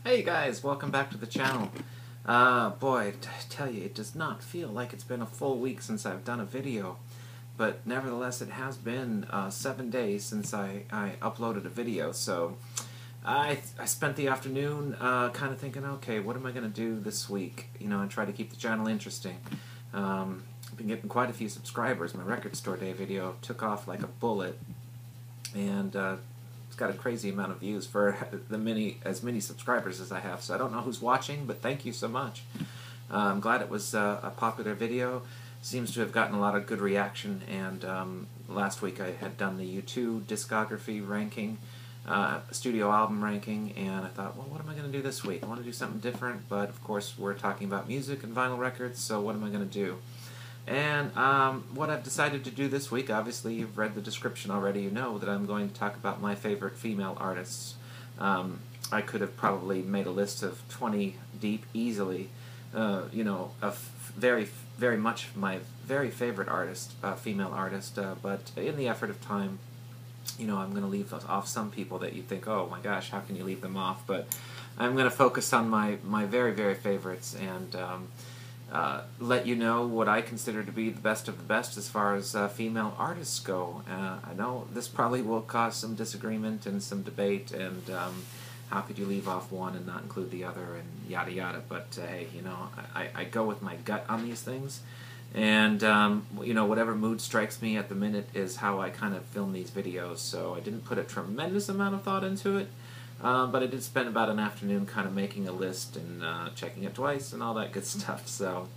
Hey guys, welcome back to the channel. Boy, I tell you, it does not feel like it's been a full week since I've done a video, but nevertheless it has been 7 days since I uploaded a video, so I spent the afternoon kind of thinking, okay, what am I going to do this week? You know, and try to keep the channel interesting. I've been getting quite a few subscribers. My record store day video took off like a bullet, and it's got a crazy amount of views for as many subscribers as I have. So I don't know who's watching, but thank you so much. I'm glad it was a popular video. Seems to have gotten a lot of good reaction. And last week I had done the U2 discography ranking, studio album ranking, and I thought, well, what am I going to do this week? I want to do something different, but of course we're talking about music and vinyl records, so what am I going to do? And what I've decided to do this week, obviously you've read the description already, you know that I'm going to talk about my favorite female artists. I could have probably made a list of 20 deep easily, you know, of very much my very favorite artist, female artist, but in the effort of time, you know, I'm going to leave off some people that you think, oh my gosh, how can you leave them off? But I'm going to focus on my very favorites and let you know what I consider to be the best of the best as far as female artists go. I know this probably will cause some disagreement and some debate, and how could you leave off one and not include the other, and yada yada, but hey, you know, I go with my gut on these things, and you know, whatever mood strikes me at the minute is how I kind of film these videos, so I didn't put a tremendous amount of thought into it. But I did spend about an afternoon kind of making a list and checking it twice and all that good stuff. So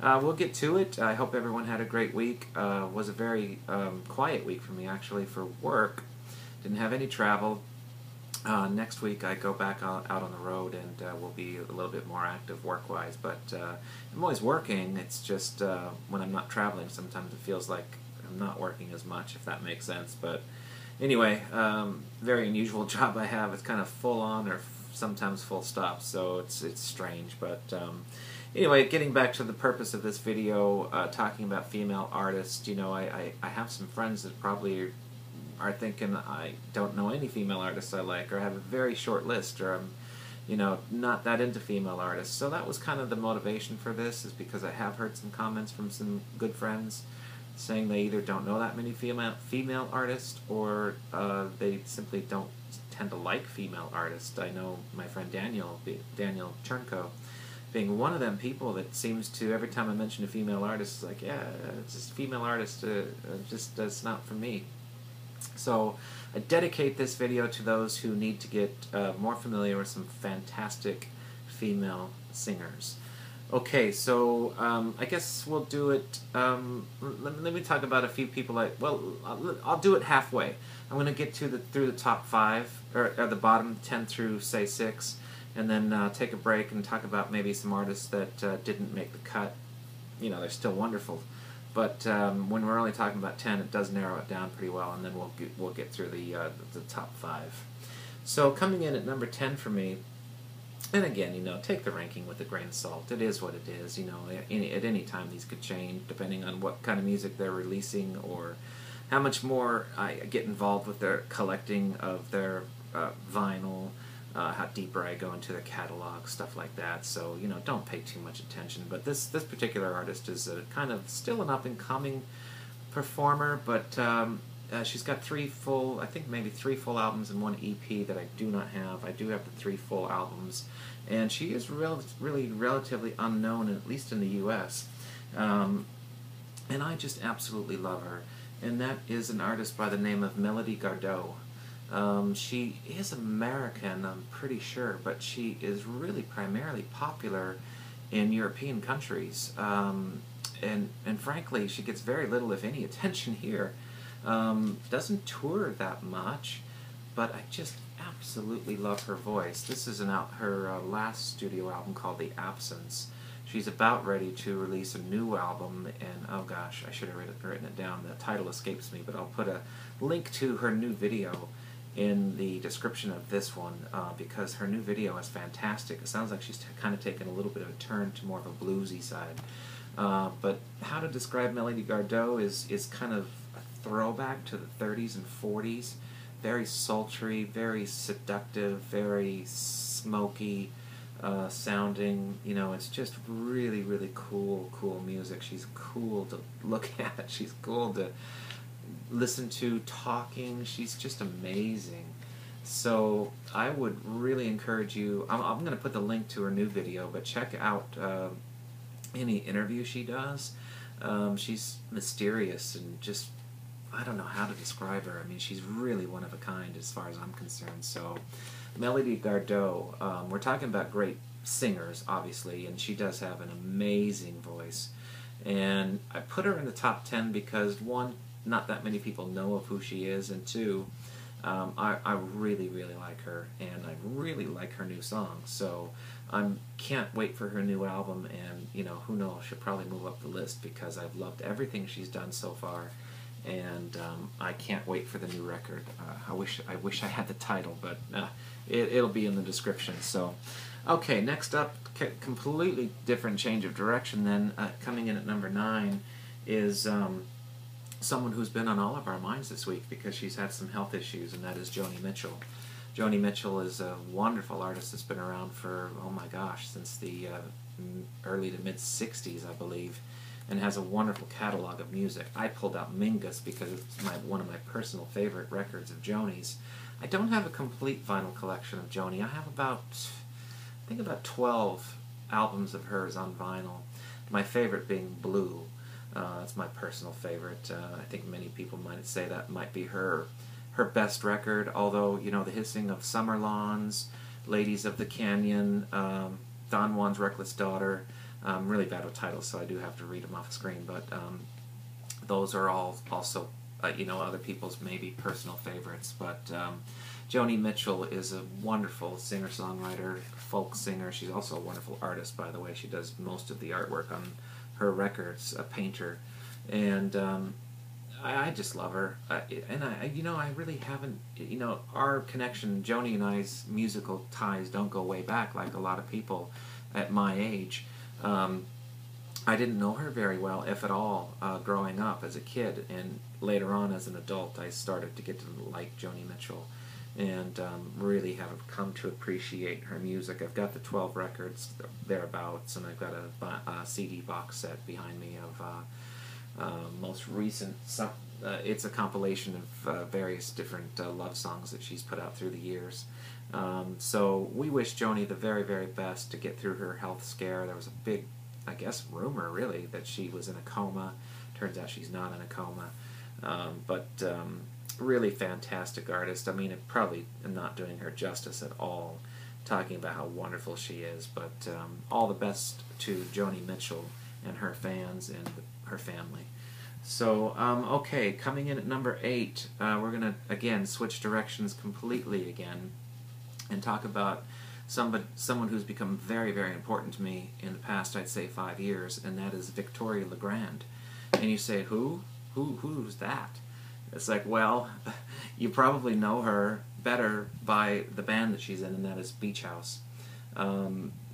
we'll get to it. I hope everyone had a great week. It was a very quiet week for me, actually, for work. Didn't have any travel. Next week I go back out on the road and we'll be a little bit more active work-wise. But I'm always working. It's just when I'm not traveling, sometimes it feels like I'm not working as much, if that makes sense. But anyway, very unusual job I have. It's kind of full on or sometimes full stop, so it's strange. But anyway, getting back to the purpose of this video, talking about female artists, you know, I have some friends that probably are thinking I don't know any female artists I like, or have a very short list, or I'm, you know, not that into female artists. So that was kind of the motivation for this, is because I have heard some comments from some good friends saying they either don't know that many female artists, or they simply don't tend to like female artists. I know my friend Daniel Chernko being one of them people that seems to, every time I mention a female artist, is like, yeah, it's just female artist, just it's not for me. So I dedicate this video to those who need to get more familiar with some fantastic female singers. Okay, so I guess we'll do it. Let me talk about a few people. I'll do it halfway. I'm going to get to through the top 5, or the bottom 10 through say 6, and then take a break and talk about maybe some artists that didn't make the cut. You know, they're still wonderful, but when we're only talking about 10, it does narrow it down pretty well, and then we'll get through the top 5. So coming in at number 10 for me. And again, you know, take the ranking with a grain of salt. It is what it is. You know, at any time these could change depending on what kind of music they're releasing, or how much more I get involved with their collecting of their vinyl, how deeper I go into their catalog, stuff like that. So, you know, don't pay too much attention. But this particular artist is a kind of still an up-and-coming performer, but she's got 3 full, I think maybe 3 full albums and 1 EP that I do not have. I do have the 3 full albums, and she is really relatively unknown, at least in the U.S. And I just absolutely love her. And that is an artist by the name of Melodygardeaux. She is American, I'm pretty sure, but she is really primarily popular in European countries. And frankly, she gets very little, if any, attention here. Doesn't tour that much, but I just absolutely love her voice. This is her last studio album called The Absence. She's about ready to release a new album, and oh gosh, I should have written it down. The title escapes me, but I'll put a link to her new video in the description of this one, because her new video is fantastic. It sounds like she's kind of taken a little bit of a turn to more of a bluesy side. But how to describe Melodygardeaux is kind of a throwback to the 30s and 40s. Very sultry, very seductive, very smoky sounding. You know, it's just really, really cool music. She's cool to look at. She's cool to listen to talking. She's just amazing. So I would really encourage you. I'm going to put the link to her new video, but check out any interview she does. She's mysterious and just, I don't know how to describe her. I mean, she's really one of a kind as far as I'm concerned. So Melodygardeaux, we're talking about great singers, obviously, and she does have an amazing voice. And I put her in the top 10 because, one, not that many people know of who she is, and two, I really, really like her, and I really like her new song. So I can't wait for her new album, and, you know, who knows, she'll probably move up the list because I've loved everything she's done so far, and I can't wait for the new record. I wish I had the title, but it'll be in the description. So, okay, next up, completely different change of direction then. Coming in at number 9 is someone who's been on all of our minds this week because she's had some health issues, and that is Joni Mitchell. Joni Mitchell is a wonderful artist that's been around for, oh my gosh, since the early to mid-60s, I believe, and has a wonderful catalog of music. I pulled out Mingus because it's one of my personal favorite records of Joni's. I don't have a complete vinyl collection of Joni. I have about 12 albums of hers on vinyl, my favorite being Blue. It's my personal favorite. I think many people might say that might be her best record, although, you know, the hissing of Summer Lawns, Ladies of the Canyon, Don Juan's Reckless Daughter, really bad with titles, so I do have to read them off the screen, but those are all also, you know, other people's maybe personal favorites. But Joni Mitchell is a wonderful singer-songwriter, folk singer. She's also a wonderful artist, by the way. She does most of the artwork on her records, a painter, and I just love her. And I really haven't, you know, our connection, Joni and I's musical ties don't go way back like a lot of people at my age. I didn't know her very well, if at all, growing up as a kid, and later on as an adult I started to get to like Joni Mitchell and really have come to appreciate her music. I've got the 12 records thereabouts, and I've got a CD box set behind me of most recent. It's a compilation of various different love songs that she's put out through the years. So we wish Joni the very, very best to get through her health scare. There was a big, I guess, rumor, really, that she was in a coma. Turns out she's not in a coma. But really fantastic artist. I mean, it probably am not doing her justice at all, talking about how wonderful she is. But all the best to Joni Mitchell and her fans and her family. So, okay, coming in at number 8, we're going to, again, switch directions completely again and talk about someone who's become very, very important to me in the past, I'd say, 5 years, and that is Victoria Legrand. And you say, who's that? It's like, well, you probably know her better by the band that she's in, and that is Beach House.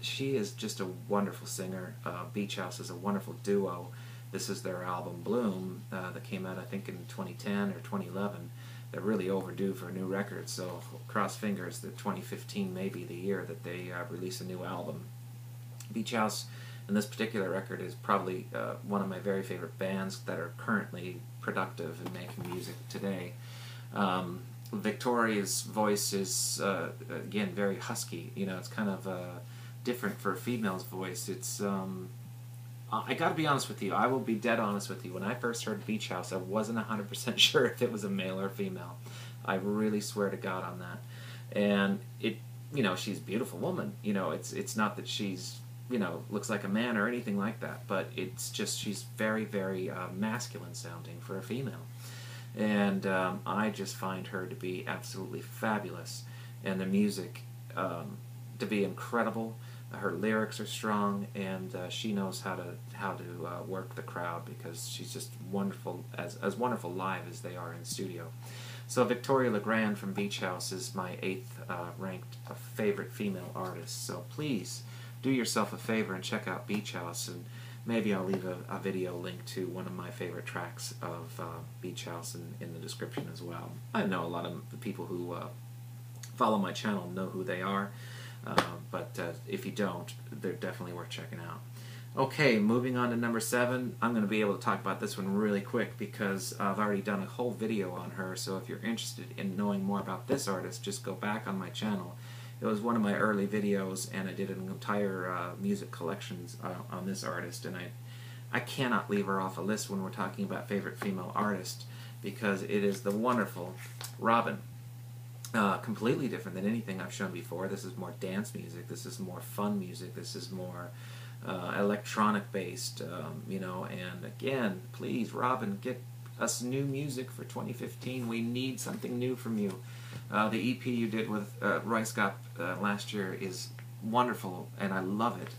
She is just a wonderful singer. Beach House is a wonderful duo. This is their album Bloom that came out, I think, in 2010 or 2011. They're really overdue for a new record, so cross fingers that 2015 may be the year that they release a new album. Beach House, and this particular record, is probably one of my very favorite bands that are currently productive and making music today. Victoria's voice is, again, very husky. You know, it's kind of different for a female's voice. It's I gotta be honest with you. I will be dead honest with you. When I first heard Beach House, I wasn't 100% sure if it was a male or female. I really swear to God on that. And it, you know, she's a beautiful woman. You know, it's not that she's, you know, looks like a man or anything like that, but it's just she's very, very masculine sounding for a female. And I just find her to be absolutely fabulous, and the music to be incredible. Her lyrics are strong, and she knows how to work the crowd, because she's just wonderful, as wonderful live as they are in studio. So Victoria Legrand from Beach House is my 8th ranked favorite female artist. So please do yourself a favor and check out Beach House, and maybe I'll leave a video link to one of my favorite tracks of Beach House in the description as well. I know a lot of the people who follow my channel know who they are. but if you don't, they're definitely worth checking out. Okay, moving on to number 7. I'm going to be able to talk about this one really quick because I've already done a whole video on her, so if you're interested in knowing more about this artist, just go back on my channel. It was one of my early videos, and I did an entire music collections on this artist, and I cannot leave her off a list when we're talking about favorite female artists, because it is the wonderful Robin. Completely different than anything I've shown before. This is more dance music, this is more fun music, this is more electronic based, you know, and again, please, Robin, get us new music for 2015. We need something new from you. The EP you did with Rice Gop last year is wonderful, and I love it,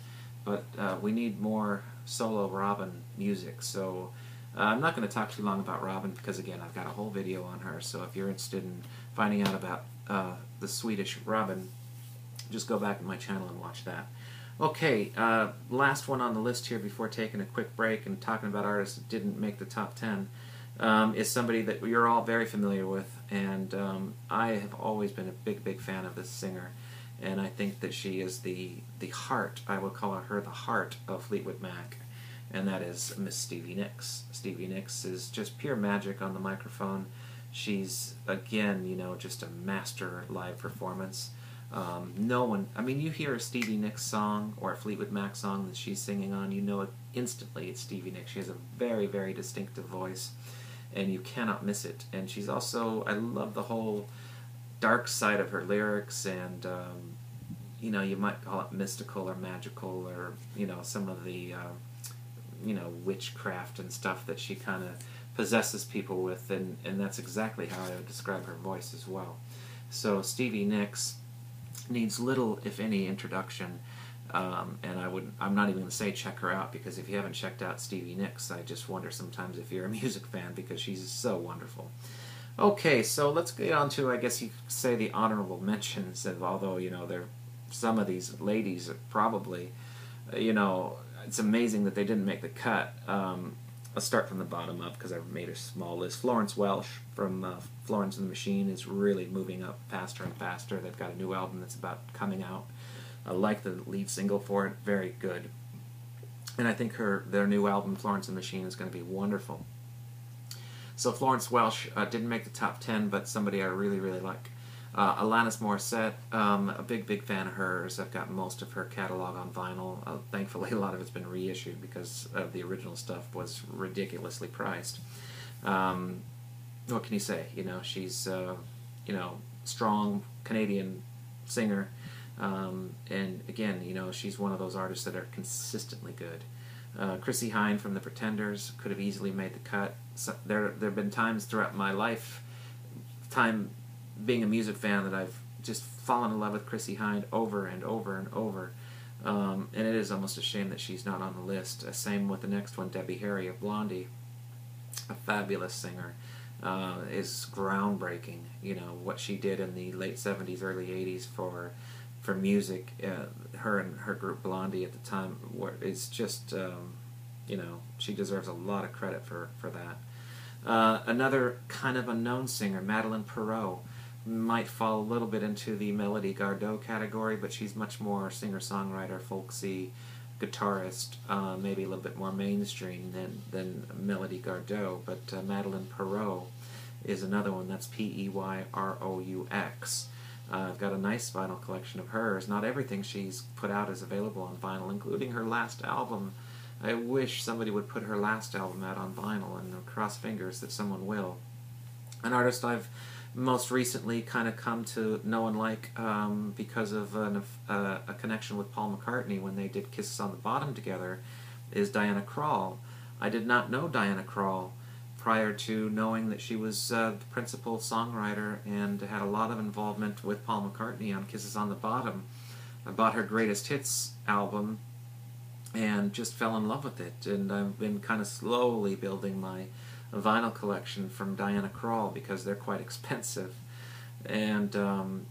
but we need more solo Robin music. So I'm not going to talk too long about Robin because, again, I've got a whole video on her, so if you're interested in finding out about the Swedish Robin, just go back to my channel and watch that. Okay, last one on the list here before taking a quick break and talking about artists that didn't make the top 10 is somebody that you're all very familiar with, and I have always been a big fan of this singer, and I think that she is the heart, I would call her the heart of Fleetwood Mac, and that is Miss Stevie Nicks. Stevie Nicks is just pure magic on the microphone. She's, again, you know, just a master live performance. No one, I mean, you hear a Stevie Nicks song or a Fleetwood Mac song that she's singing on, you know it instantly, it's Stevie Nicks. She has a very distinctive voice, and you cannot miss it. And she's also, I love the whole dark side of her lyrics, and you know, you might call it mystical or magical, or, you know, some of the you know, witchcraft and stuff that she kind of possesses people with, and that's exactly how I would describe her voice as well. So Stevie Nicks needs little, if any, introduction, and I'm not even going to say check her out, because if you haven't checked out Stevie Nicks, I just wonder sometimes if you're a music fan, because she's so wonderful. Okay, so let's get on to, I guess you could say, the honorable mentions, and although, you know, some of these ladies are probably, you know, it's amazing that they didn't make the cut. I'll start from the bottom up because I've made a small list. Florence Welch from Florence and the Machine is really moving up faster and faster. They've got a new album that's about coming out. I like the lead single for it. Very good. And I think their new album, Florence and the Machine, is going to be wonderful. So Florence Welch didn't make the top 10, but somebody I really like. Alanis Morissette, a big fan of hers. I've got most of her catalog on vinyl. Thankfully, a lot of it's been reissued because the original stuff was ridiculously priced. What can you say? You know, she's you know, strong Canadian singer, and again, you know, she's one of those artists that are consistently good. Chrissie Hynde from The Pretenders could have easily made the cut. So there have been times throughout my lifetime being a music fan that I've just fallen in love with Chrissie Hynde over and over, and it is almost a shame that she's not on the list. Same with the next one, Debbie Harry of Blondie, a fabulous singer, is groundbreaking. You know, what she did in the late 70s, early 80s for music, her and her group Blondie at the time, it's just, you know, she deserves a lot of credit for that. Another kind of unknown singer, Madeleine Perreault, might fall a little bit into the Melodygardeaux category, but she's much more singer-songwriter, folksy, guitarist, maybe a little bit more mainstream than Melodygardeaux. But Madeleine Perreault is another one. That's P-E-Y-R-O-U-X. I've got a nice vinyl collection of hers. Not everything she's put out is available on vinyl, including her last album. I wish somebody would put her last album out on vinyl, and cross fingers that someone will. An artist I've most recently kind of come to know and like because of a connection with Paul McCartney when they did Kisses on the Bottom together is Diana Krall. I did not know Diana Krall prior to knowing that she was the principal songwriter and had a lot of involvement with Paul McCartney on Kisses on the Bottom. I bought her Greatest Hits album and just fell in love with it, and I've been kind of slowly building my vinyl collection from Diana Krall because they're quite expensive, and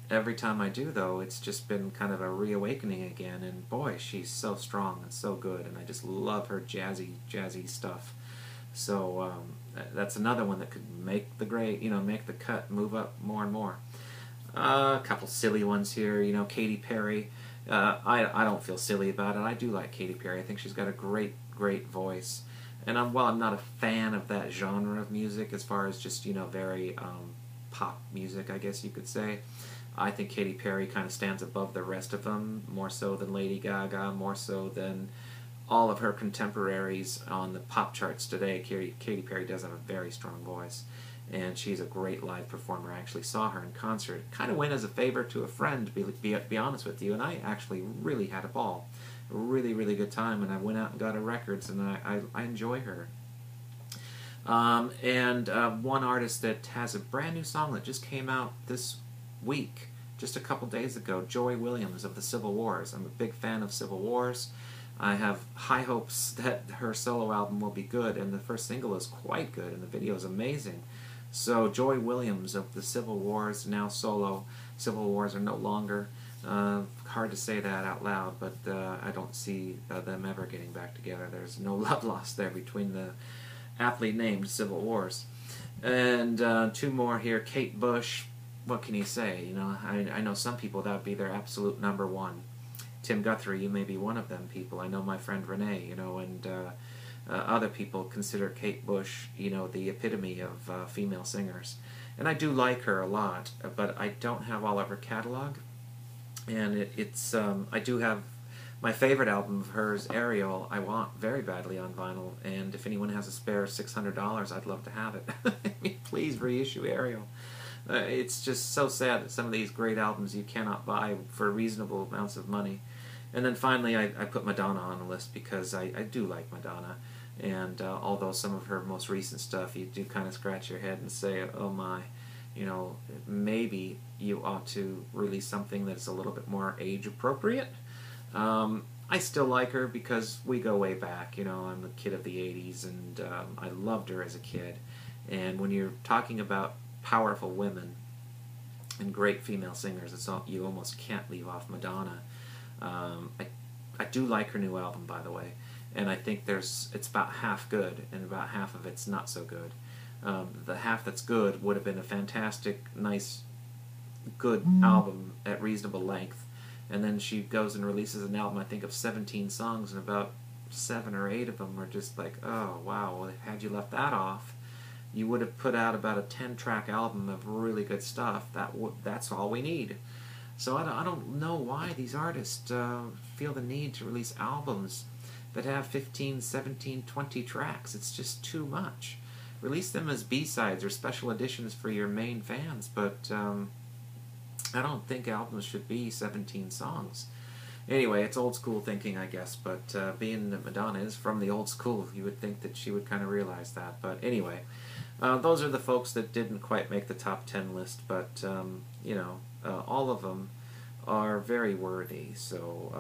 every time I do, though, it's just been kind of a reawakening again, and boy, she's so strong and so good, and I just love her jazzy stuff. So that's another one that could make the cut, move up more and more. A couple silly ones here, you know, Katy Perry. I don't feel silly about it. I do like Katy Perry. I think she's got a great voice. And while I'm not a fan of that genre of music, as far as just, very pop music, I guess you could say, I think Katy Perry kind of stands above the rest of them, more so than Lady Gaga, more so than all of her contemporaries on the pop charts today. Katy Perry does have a very strong voice, and she's a great live performer. I actually saw her in concert. Kind of went as a favor to a friend, to be honest with you, and I actually really had a ball. A really good time, and I went out and got her records, and I enjoy her. One artist that has a brand new song that just came out this week, just a couple days ago, Joy Williams of the Civil Wars. I'm a big fan of Civil Wars. I have high hopes that her solo album will be good, and the first single is quite good, and the video is amazing. So Joy Williams of the Civil Wars, now solo. Civil Wars are no longer. Hard to say that out loud, but I don't see them ever getting back together. There's no love lost there between the aptly named Civil Wars. And two more here. Kate Bush, what can you say? I know some people that would be their absolute number one. Tim Guthrie, you may be one of them people. I know my friend Renee, and other people consider Kate Bush, the epitome of female singers. And I do like her a lot, but I don't have all of her catalog. And I do have my favorite album of hers, Ariel, I want very badly on vinyl, and if anyone has a spare $600, I'd love to have it. Please reissue Ariel. It's just so sad that some of these great albums you cannot buy for reasonable amounts of money. And then finally, I put Madonna on the list because I do like Madonna. And although some of her most recent stuff, you do kind of scratch your head and say, oh my, maybe you ought to release something that's a little bit more age appropriate. I still like her because we go way back. I'm a kid of the 80s, and I loved her as a kid. And when you're talking about powerful women and great female singers, you almost can't leave off Madonna. I do like her new album, by the way, and I think it's about half good, and about half of it's not so good. The half that's good would have been a fantastic, nice, good album at reasonable length, and then she goes and releases an album, I think, of 17 songs, and about 7 or 8 of them are just like, oh, wow, well, had you left that off, you would have put out about a 10-track album of really good stuff. That's all we need. So I don't know why these artists feel the need to release albums that have 15, 17, 20 tracks. It's just too much. Release them as B-sides or special editions for your main fans, but I don't think albums should be 17 songs. Anyway, it's old school thinking, I guess, but being that Madonna is from the old school, you would think that she would kind of realize that. But anyway, those are the folks that didn't quite make the top 10 list, but, all of them are very worthy, so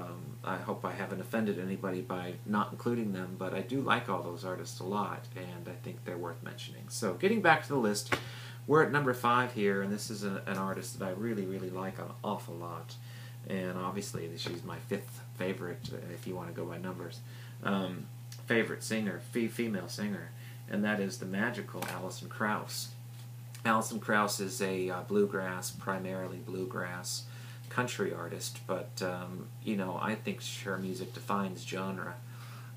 I hope I haven't offended anybody by not including them, but I do like all those artists a lot, and I think they're worth mentioning. So getting back to the list, we're at number 5 here, and this is an artist that I really like an awful lot, and obviously she's my 5th favorite, if you want to go by numbers, favorite singer, female singer, and that is the magical Alison Krauss. Alison Krauss is a primarily bluegrass country artist, but I think her music defines genre,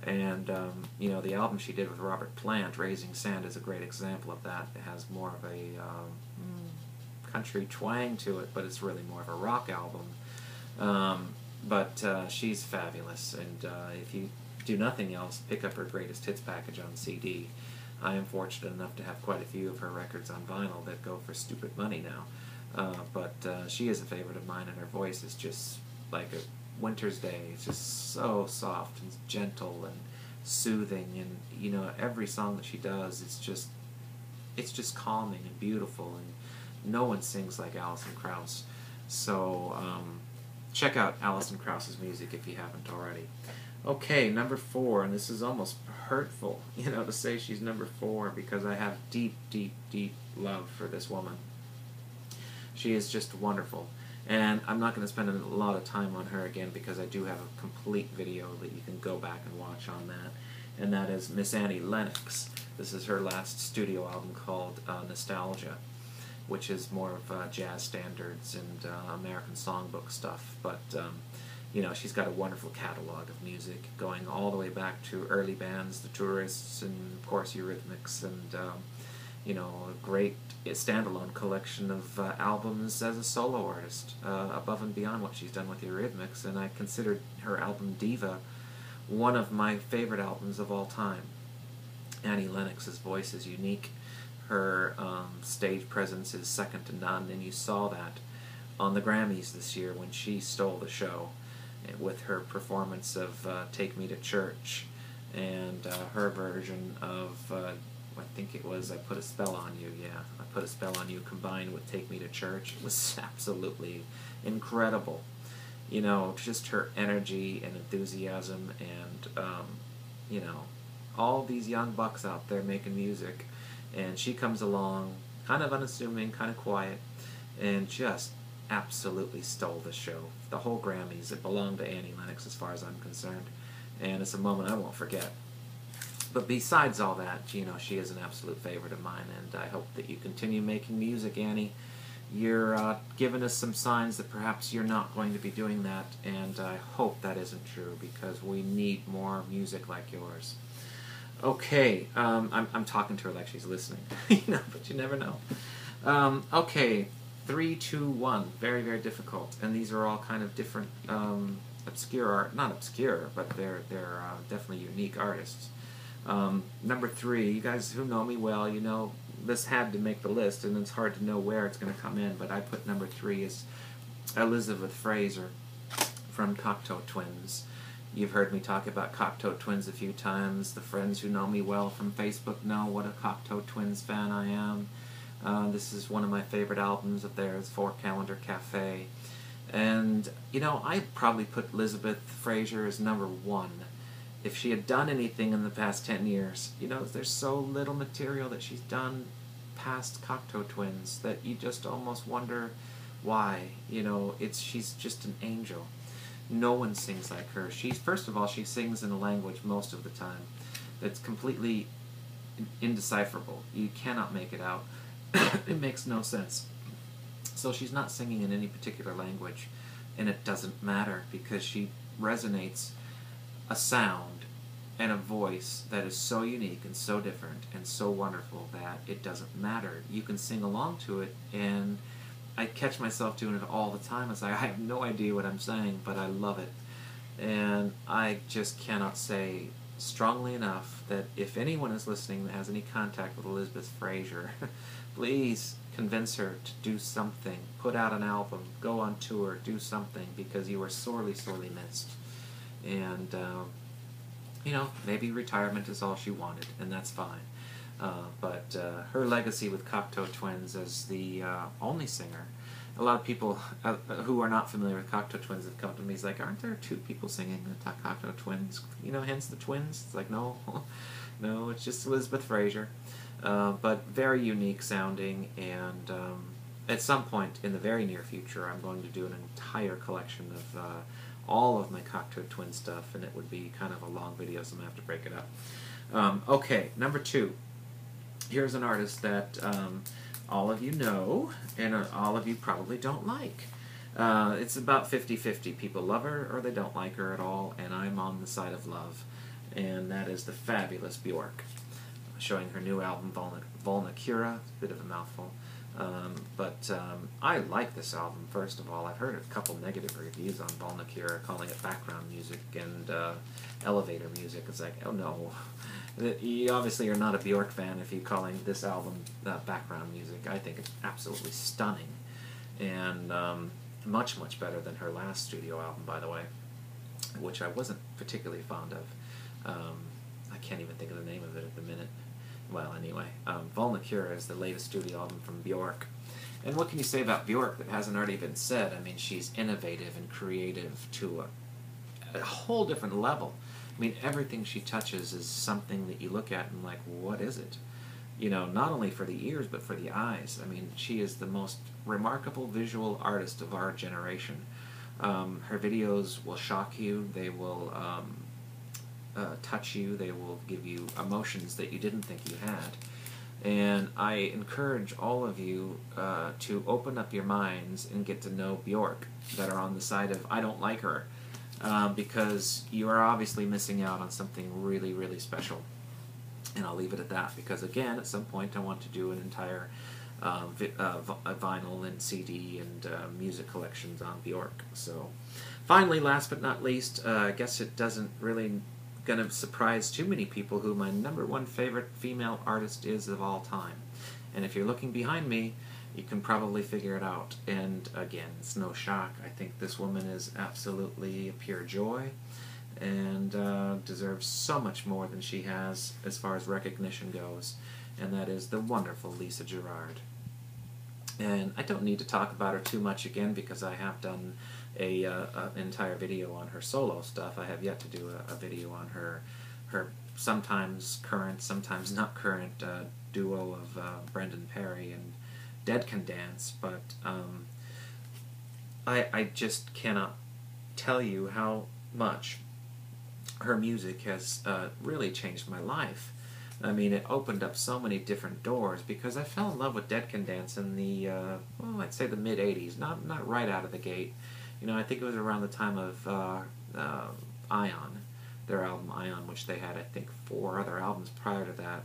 and the album she did with Robert Plant, Raising Sand, is a great example of that. It has more of a country twang to it, but it's really more of a rock album. But she's fabulous, and if you do nothing else, pick up her greatest hits package on CD. I am fortunate enough to have quite a few of her records on vinyl that go for stupid money now. But she is a favorite of mine, and her voice is just like a winter's day. It's just so soft and gentle and soothing, and every song that she does, it's just calming and beautiful, and no one sings like Alison Krauss. So check out Alison Krauss's music if you haven't already. Okay, number 4, and this is almost hurtful, to say she's number 4, because I have deep love for this woman. She is just wonderful, and I'm not going to spend a lot of time on her again because I do have a complete video that you can go back and watch on that, and that is Miss Annie Lennox. This is her last studio album called Nostalgia, which is more of jazz standards and American songbook stuff, but You know, she's got a wonderful catalog of music going all the way back to early bands, the Tourists, and of course Eurythmics, and you know, a great standalone collection of albums as a solo artist, above and beyond what she's done with the Eurythmics. And I considered her album Diva one of my favorite albums of all time. Annie Lennox's voice is unique. Her stage presence is second to none, and you saw that on the Grammys this year when she stole the show with her performance of Take Me to Church, and her version of, I think it was I Put a Spell on You, yeah, I Put a Spell on You combined with Take Me to Church. It was absolutely incredible. You know, just her energy and enthusiasm, and, you know, all these young bucks out there making music, and she comes along, kind of unassuming, kind of quiet, and just absolutely stole the show. The whole Grammys, it belonged to Annie Lennox as far as I'm concerned, and it's a moment I won't forget. But besides all that, you know, she is an absolute favorite of mine, and I hope that you continue making music, Annie. You're giving us some signs that perhaps you're not going to be doing that, and I hope that isn't true, because we need more music like yours. Okay, I'm talking to her like she's listening, you know, but you never know. Okay, 3, 2, 1, very, very difficult, and these are all kind of different, obscure art, not obscure, but they're definitely unique artists. Number 3, you guys who know me well, you know this had to make the list, and it's hard to know where it's going to come in, but I put number 3 as Elizabeth Frazier from Cocteau Twins. You've heard me talk about Cocteau Twins a few times. The friends who know me well from Facebook know what a Cocteau Twins fan I am. This is one of my favorite albums of theirs, 4 Calendar Cafe. And, you know, I'd probably put Elizabeth Frazier as number 1. If she had done anything in the past 10 years, you know, there's so little material that she's done past Cocteau Twins that you just almost wonder why. You know, she's just an angel. No one sings like her. First of all, she sings in a language most of the time that's completely indecipherable. You cannot make it out. It makes no sense. So she's not singing in any particular language, and it doesn't matter, because she resonates a sound and a voice that is so unique and so different and so wonderful that it doesn't matter. You can sing along to it, and I catch myself doing it all the time. It's like, I have no idea what I'm saying, but I love it. And I just cannot say strongly enough that if anyone is listening that has any contact with Elizabeth Frazier, please convince her to do something. Put out an album, go on tour, do something, because you are sorely, sorely missed. And, you know, maybe retirement is all she wanted, and that's fine. But her legacy with Cocteau Twins as the only singer, a lot of people who are not familiar with Cocteau Twins have come to me, like, aren't there 2 people singing the Cocteau Twins? You know, hence the twins? It's like, no, no, it's just Elizabeth Frazier. But very unique sounding, and at some point in the very near future, I'm going to do an entire collection of all of my Cocteau Twin stuff, and it would be kind of a long video, so I'm going to have to break it up. Okay, number 2. Here's an artist that all of you know, and all of you probably don't like. It's about 50-50. People love her, or they don't like her at all, and I'm on the side of love, and that is the fabulous Bjrk, showing her new album, Volna Cura. It's a bit of a mouthful. But I like this album, first of all. I've heard a couple negative reviews on Volna Cura, calling it background music and elevator music. It's like, oh no. You obviously are not a Bjrk fan if you're calling this album background music. I think it's absolutely stunning, and much, much better than her last studio album, by the way, which I wasn't particularly fond of. I can't even think of the name of it at the minute. Well, anyway, Volna Cura is the latest studio album from Bjrk. And what can you say about Bjrk that hasn't already been said? I mean, she's innovative and creative to a whole different level. I mean, everything she touches is something that you look at and like, what is it? You know, not only for the ears, but for the eyes. I mean, she is the most remarkable visual artist of our generation. Her videos will shock you. They will touch you. They will give you emotions that you didn't think you had. And I encourage all of you to open up your minds and get to know Bjrk, that are on the side of, I don't like her. because you are obviously missing out on something really, really special. And I'll leave it at that, because again, at some point I want to do an entire vinyl and CD and music collections on Bjrk. So, finally, last but not least, I guess it doesn't really gonna surprise too many people who my #1 favorite female artist is of all time. And if you're looking behind me, you can probably figure it out. And again, it's no shock. I think this woman is absolutely a pure joy, and deserves so much more than she has as far as recognition goes. And that is the wonderful Lisa Gerard. And I don't need to talk about her too much again, because I have done an entire video on her solo stuff. I have yet to do a video on her sometimes current, sometimes not current duo of Brendan Perry and Dead Can Dance, but I just cannot tell you how much her music has really changed my life. I mean, it opened up so many different doors, because I fell in love with Dead Can Dance in the, well, I'd say the mid-'80s, not right out of the gate. You know, I think it was around the time of Ion, their album Ion, which they had, I think, 4 other albums prior to that.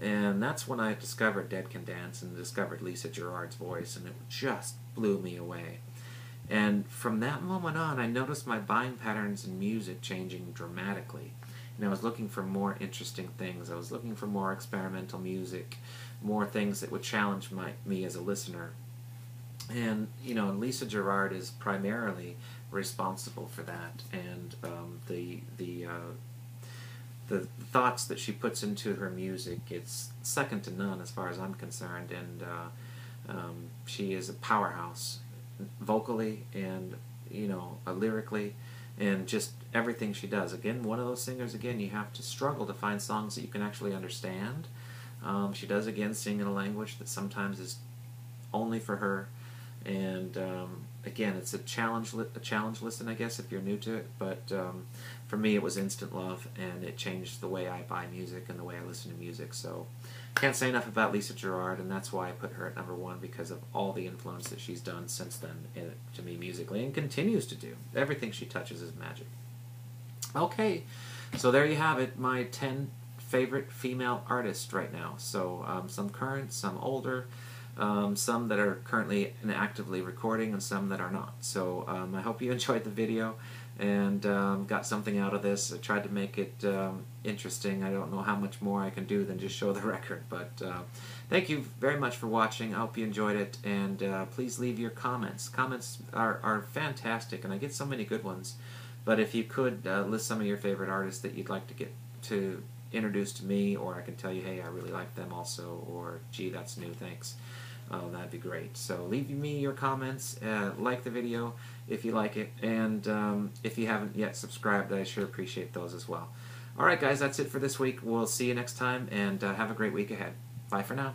And that's when I discovered Dead Can Dance and discovered Lisa Gerard's voice, and it just blew me away. And from that moment on, I noticed my buying patterns in music changing dramatically. And I was looking for more interesting things. I was looking for more experimental music, more things that would challenge me as a listener. And, you know, Lisa Gerard is primarily responsible for that. And the thoughts that she puts into her music, it's second to none as far as I'm concerned. And she is a powerhouse, vocally and, you know, lyrically, and just everything she does. Again, one of those singers, again, you have to struggle to find songs that you can actually understand. She does, again, sing in a language that sometimes is only for her. And again, it's a challenge listen, I guess, if you're new to it. But for me, it was instant love, and it changed the way I buy music and the way I listen to music. So can't say enough about Lisa Gerard, and that's why I put her at #1, because of all the influence that she's done since then to me musically, and continues to do. Everything she touches is magic. Okay, so there you have it, my 10 favorite female artists right now. So some current, some older, some that are currently and actively recording, and some that are not. So I hope you enjoyed the video and got something out of this. I tried to make it interesting. I don't know how much more I can do than just show the record, but thank you very much for watching. I hope you enjoyed it, and please leave your comments. Comments are fantastic, and I get so many good ones. But if you could list some of your favorite artists that you'd like to get to introduce to me, or I can tell you, hey, I really like them also, or gee, that's new, thanks. That'd be great. So leave me your comments, like the video if you like it, and if you haven't yet subscribed, I sure appreciate those as well. Alright guys, that's it for this week. We'll see you next time, and have a great week ahead. Bye for now.